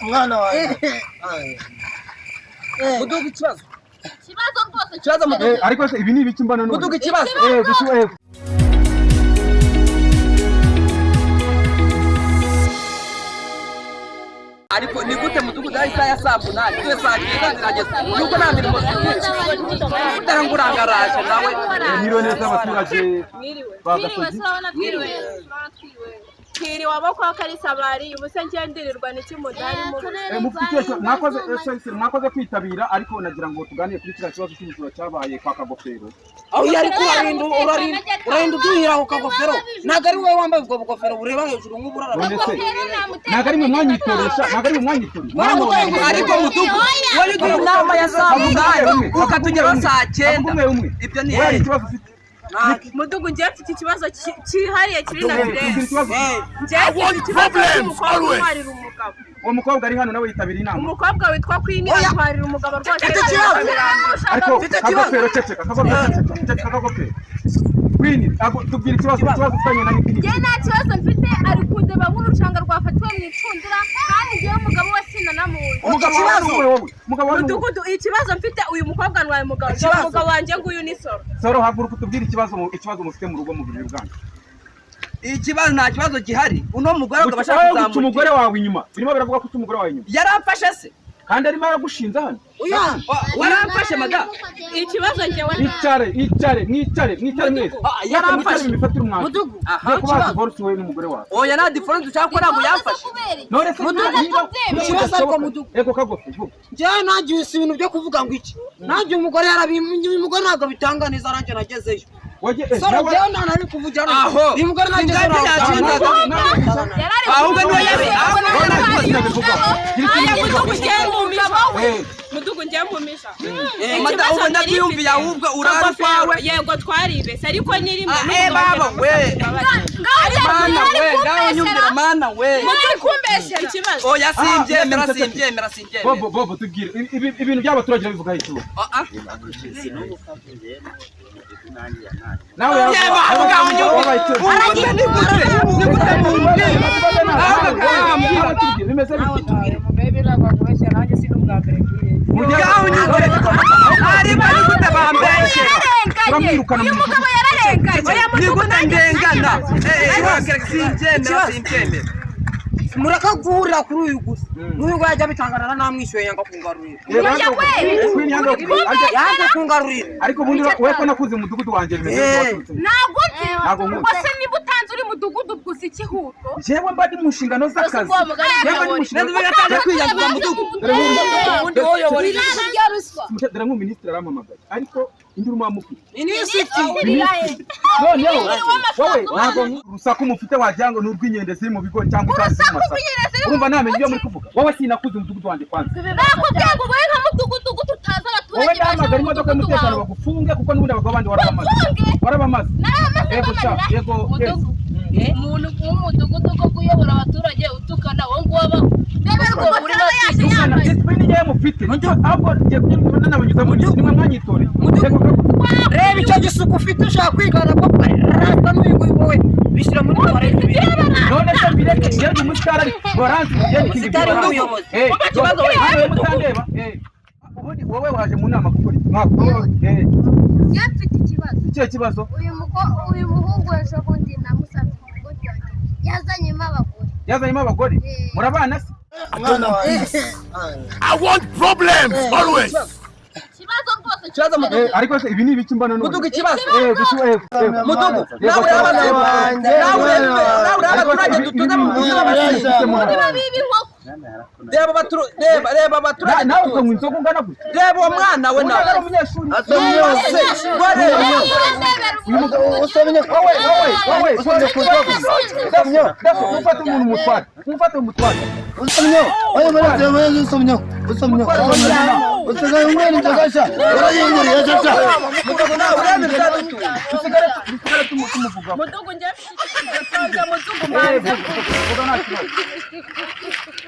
mwana wanjye muduga ikibazo rwose ikibazo muduga ariko se ibi ni ibiki mbana none muduga ikibazo dusuye ariko ni gute mudugudu ari saa ya saa munani twese agenda zirageze nuko nta mirimo utarangurangaraje nawe miliyoni z'abaturage bagasozi kiri waboko akarisabari ubuse ngendirirwa niki mudarimo mufite mwakoze kwitabira ariko nagira ngo tuganire kuri kiriya kibazo cy'ubujura cyabaye kwa Kagofero aho yari urarinda uduhira ku Kagofero ntago ari wowe wambaye ubwo bugofero bureba hejuru nk'uburara ntago ari mu mwanyitoresha ariko mudugu wowe ugira inama ya saa munani ukatugeraho saa 9 ibyo ni ikibazo ufite mudugu ngiye mfite ikibazo cyihariye kiri na ngiye ikibazo uwo mukobwa ari hano nawe yitabira inama umukobwa witwa Queen atwarira umugabo rwose ariko Kagofero ceceka Kagofero Queen tubwira ikibazo ufitanye na Queen ngiye nta kibazo mfite ari kundeba nk'urucanga rwafatiwe mu icundura kandi ngiye umugabo we sinamuzi umugabo mudugudu ikibazo mfite uyu mukobwa ntwaye umugabo wanjye nguyu ni Soro haguruka tubwire ikibazo mufite mu rugo mu buriri bwanyu ikibazo nta kibazo gihari uno mugore agabashaka kuzamuka umugore wawe inyuma birimo biravuga ko umugore wawe inyuma yaramfashe se kandi arimo aragushinza hano waramfashe mada ikibazo njyewe icare mwese yaramfashe imifatira umwanzuro mudugu kuba divorce wewe n'umugore wawe oya na divorce ushaka ko ntabwo yamfashe none se ikibazo ariko mudugu ego Kagofero njyewe nagiye ibintu byo kuvuga ngo iki nagiye umugore umugore ntabwo bitanganiza aranje nagezeyo Soro byo nari kuvugira aho imugore nagezeyo ahubwo niwe mudugu njye mumisha mada ubu ndabyumviye ahubwo urarwawe yego twaribese ariko nirimo baba we mana we ngaho nyumvira mana we kumbesha ikibazo oya simbyemera bobo tubwire ibintu by'abaturage bivuga iki nawe muraka guhurira kuri uyu gusa n'uyu ngo yajya bitangana namwishyuye yanga kungarurira yanga kungarurira ariko ubundi wowe ko nakuze mu mudugudu wanjye bimeze ntabwo se niba utanze uri mudugudu gusa ikihuto jewe mba ndi mu nshingano z'akazi kwiyanduza mudugudu dore nk'umuminisitiri arampamagaye ariko induru mwamufite wowe ntabwo urusaku mufite wagira ngo n'urw'inkende ziri mu bigo cyangwa utazi mu masaka urumva namenye ibyo muri kuvuga wowe sinakuze umudugudu wanjye kwanza nakubwiye ngo wowe nka mudugudu tutazi abaturage wowe ndamagara imodoka y'umutekano bagufunge kuko n'ubundi abagabo bandi warabamaze yego umuntu w'umudugudu ko kuyobora abaturage utukana wowe nguwaba reba icyo gisuku ufite ushaka kwigana ko rasta n'uyu wowe bishyira muri none se mbireke ngende umusitari Florence ngende n'umuyobozi kibazo ubundi wowe waje mu nama gukora yafite ikibazo icyo kibazo uyu muhungu ejo bundi namusanze mu rugo ryanjye yazanyemo abagore murabana se I want problems always. Ikibazo rwose ariko se ibi ni ibiki mbana none mudugu ikibazo mudugu nawe abaturage dutuza mu reba abaturage nawe ukanywa inzoga ungana gutya reba uwo mwana we nawe umunyeshuri ufata umuntu umutware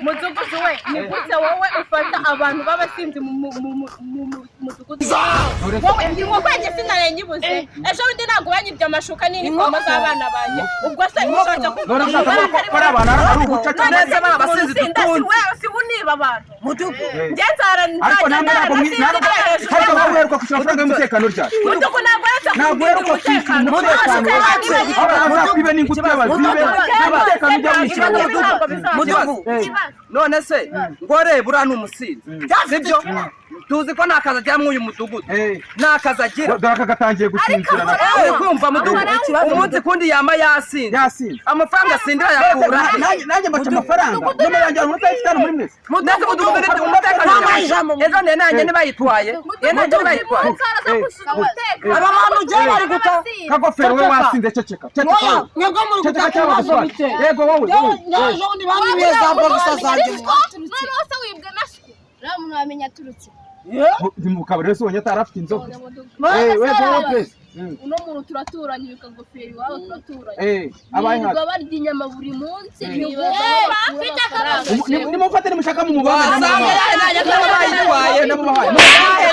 mudugudu we ni gute wowe ufata abantu b'abasinzi mu mudugudu wowe ngiye sinarenge ibuze ejo bundi ntabwo banyibye amashuka n'inifomo z'abana banjye ubwo se ushaka none ushaka ko ari abana ari ugucaca neza b'abasinzi dukunze kwiba abantu mudugu njye nzara ariko ntabwo uheruka kwishyura amafaranga y'umutekano ryari mudugu ntabwo uheruka kwishyura umutekano bazakwibe n'ingutu y'abazibe n'umutekano ujya wishyura mudugu none se ngo reba uriya ni umusinzi sibyo tuzi ko nta kazi agira muri uyu mudugudu nta kazi agira dore aka gatangiye gusinzira uri kumva mudugudu umunsi kundi yama yasinze amafaranga asindira yakura nanjye mbaca amafaranga none yanjye umuntu ayifite hano muri mwese ndetse mudugudu ufite umutekano ejo nanjye nibayitwaye aba bantu ujye bari guta kagofero we wasinze ceceka mwebwe muri guta kibazo bite yego wowe ejo ndi bandi beza bogisa zanjye none wose wibwe na shku rero umuntu wamenya aturutse mu kabari wese wonye atarafite inzoga uno muntu turaturanye bikagofera iwawe turaturanye abayihaga barya inyama buri munsi nimufate nimushaka mu mubanga wasanga yahe nabo bayitwaye